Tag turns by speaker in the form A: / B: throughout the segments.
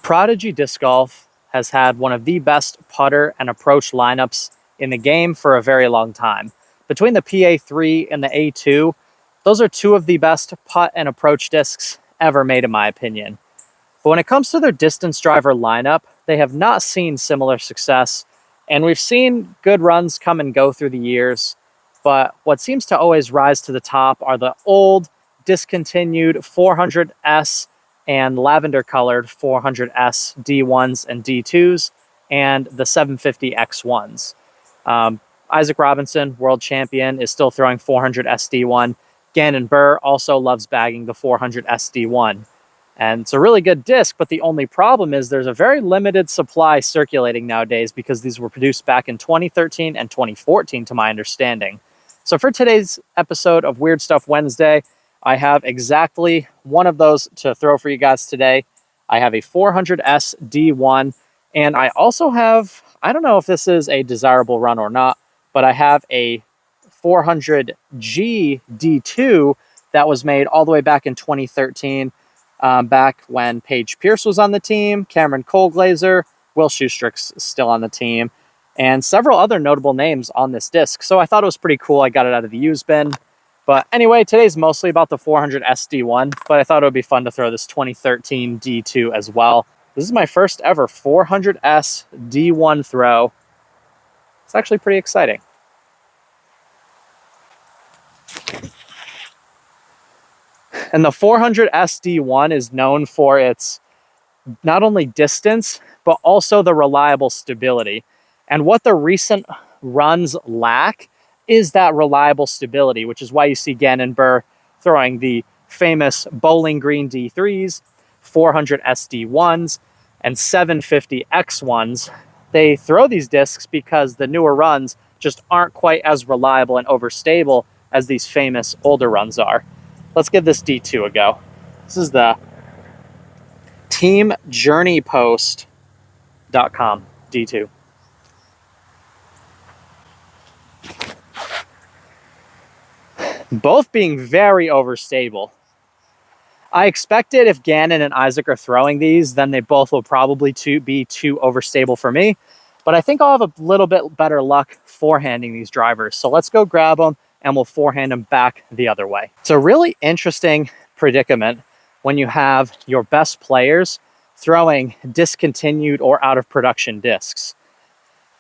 A: Prodigy Disc Golf has had one of the best putter and approach lineups in the game for a very long time. Between the PA3 and the A2, those are two of the best putt and approach discs ever made, in my opinion. But when it comes to their distance driver lineup, they have not seen similar success, and we've seen good runs come and go through the years, but what seems to always rise to the top are the old, discontinued 400S and lavender-colored 400S D1s and D2s, and the 750X1s. Isaac Robinson, world champion, is still throwing 400S D1. Gannon Buhr also loves bagging the 400S D1. And it's a really good disc, but the only problem is there's a very limited supply circulating nowadays because these were produced back in 2013 and 2014, to my understanding. So for today's episode of Weird Stuff Wednesday, I have exactly one of those to throw for you guys today. I have a 400S D1, and I also have, I don't know if this is a desirable run or not, but I have a 400G D2 that was made all the way back in 2013, back when Paige Pierce was on the team, Cameron Colglazer, Will Schustrick's still on the team, and several other notable names on this disc. So I thought it was pretty cool. I got it out of the used bin. But anyway, today's mostly about the 400 SD1, but I thought it would be fun to throw this 2013 D2 as well. This is my first ever 400S D1 throw. It's actually pretty exciting. And the 400 SD1 is known for its not only distance, but also the reliable stability. And what the recent runs lack is that reliable stability, which is why you see Gannon Buhr throwing the famous Bowling Green D3s, 400 SD1s, and 750 X1s. They throw these discs because the newer runs just aren't quite as reliable and overstable as these famous older runs are. Let's give this D2 a go. This is the teamjourneypost.com D2. Both being very overstable. I expected if Gannon and Isaac are throwing these, then they both will probably be too overstable for me. But I think I'll have a little bit better luck forehanding these drivers. So let's go grab them and we'll forehand them back the other way. It's a really interesting predicament when you have your best players throwing discontinued or out of production discs.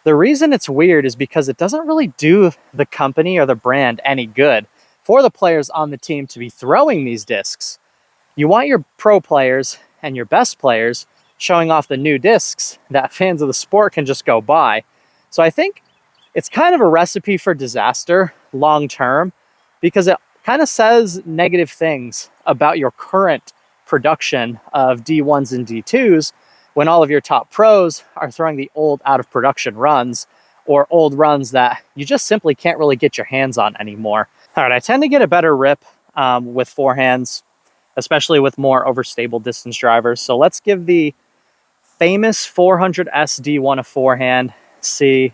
A: The reason it's weird is because it doesn't really do the company or the brand any good for the players on the team to be throwing these discs. You want your pro players and your best players showing off the new discs that fans of the sport can just go buy. So I think it's kind of a recipe for disaster long term, because it kind of says negative things about your current production of D1s and D2s when all of your top pros are throwing the old out of production runs, or old runs that you just simply can't really get your hands on anymore. All right, I tend to get a better rip with forehands, especially with more overstable distance drivers. So let's give the famous 400S D1 a forehand, see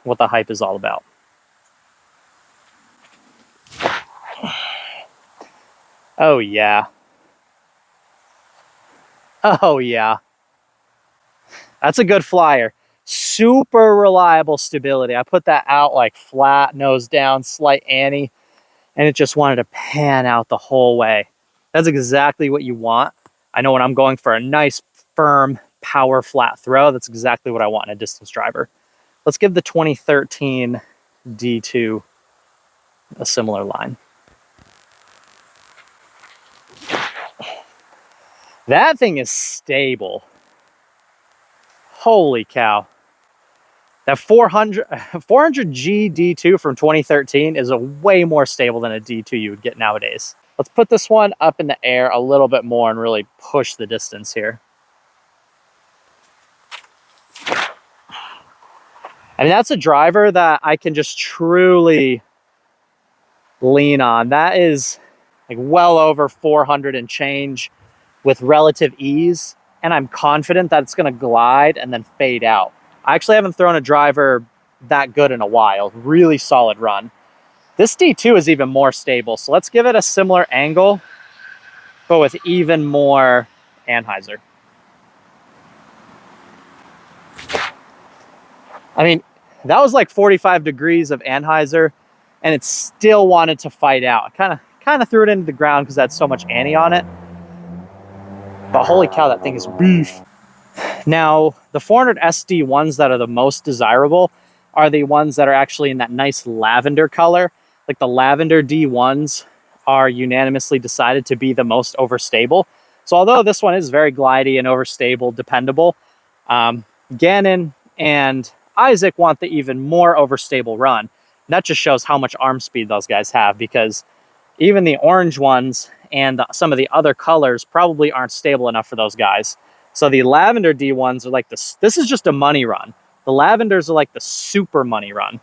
A: what the hype is all about. Oh yeah. Oh yeah. That's a good flyer. Super reliable stability. I put that out like flat, nose down, slight Annie, and it just wanted to pan out the whole way. That's exactly what you want. I know when I'm going for a nice, firm, power flat throw, that's exactly what I want in a distance driver. Let's give the 2013 D2 a similar line. That thing is stable. Holy cow. That 400G D2 from 2013 is a way more stable than a D2 you would get nowadays. Let's put this one up in the air a little bit more and really push the distance here. I mean, that's a driver that I can just truly lean on. That is like well over 400 and change with relative ease, and I'm confident that it's going to glide and then fade out. I actually haven't thrown a driver that good in a while. Really solid run. This D2 is even more stable, so let's give it a similar angle, but with even more Anheuser. I mean, that was like 45 degrees of anhyzer, and it still wanted to fight out. I kind of threw it into the ground because it had so much anti on it. But holy cow, that thing is beef. Now, the 400 SD ones that are the most desirable are the ones that are actually in that nice lavender color. Like the lavender D1s are unanimously decided to be the most overstable. So although this one is very glidey and overstable, dependable, Gannon and Isaac want the even more overstable run. And that just shows how much arm speed those guys have, because even the orange ones and some of the other colors probably aren't stable enough for those guys. So the lavender D1s are like this. This is just a money run. The lavenders are like the super money run.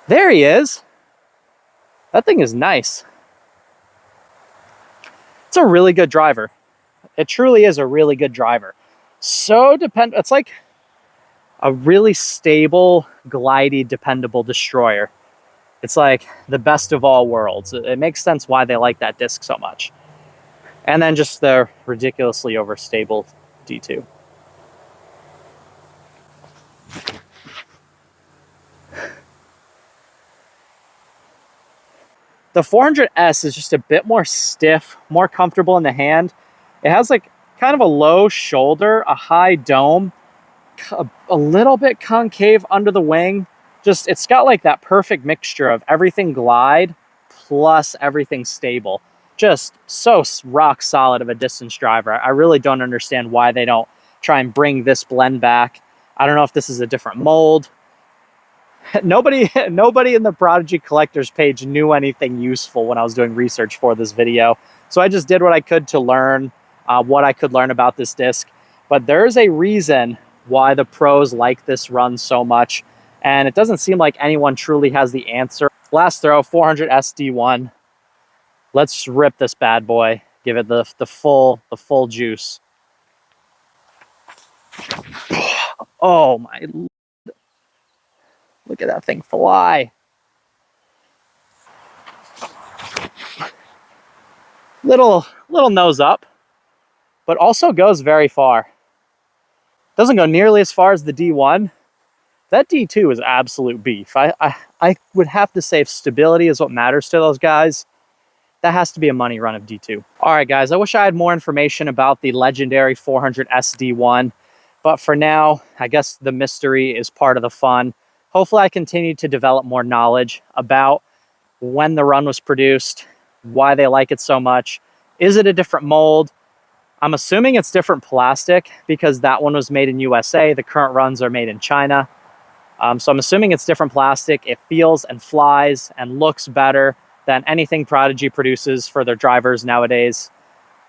A: There he is. That thing is nice. It's a really good driver. It truly is a really good driver. So it's like a really stable, glidey, dependable destroyer. It's like the best of all worlds. It makes sense why they like that disc so much. And then just the ridiculously overstable D2. The 400S is just a bit more stiff, more comfortable in the hand. It has like kind of a low shoulder, a high dome, a little bit concave under the wing. Just, it's got like that perfect mixture of everything glide plus everything stable. Just so rock solid of a distance driver. I really don't understand why they don't try and bring this blend back. I don't know if this is a different mold. Nobody in the Prodigy collectors page knew anything useful when I was doing research for this video. So I just did what I could to learn what I could learn about this disc. But there's a reason why the pros like this run so much. And it doesn't seem like anyone truly has the answer. Last throw, 400 SD1. Let's rip this bad boy. Give it the full juice. Oh my, look at that thing fly. Little nose up, but also goes very far. Doesn't go nearly as far as the D1. That D2 is absolute beef. I would have to say if stability is what matters to those guys, that has to be a money run of D2. All right, guys, I wish I had more information about the legendary 400 SD1, but for now, I guess the mystery is part of the fun. Hopefully I continue to develop more knowledge about when the run was produced, why they like it so much. Is it a different mold? I'm assuming it's different plastic because that one was made in USA. The current runs are made in China. So I'm assuming it's different plastic. It feels and flies and looks better than anything Prodigy produces for their drivers nowadays.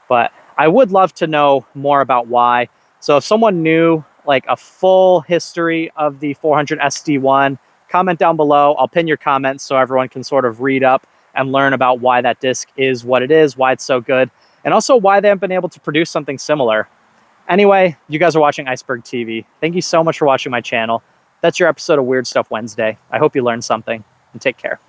A: But I would love to know more about why. So if someone knew like a full history of the 400 SD1, comment down below. I'll pin your comments so everyone can sort of read up and learn about why that disc is what it is, why it's so good, and also why they haven't been able to produce something similar. Anyway, you guys are watching Iceberg TV. Thank you so much for watching my channel. That's your episode of Weird Stuff Wednesday. I hope you learned something, and take care.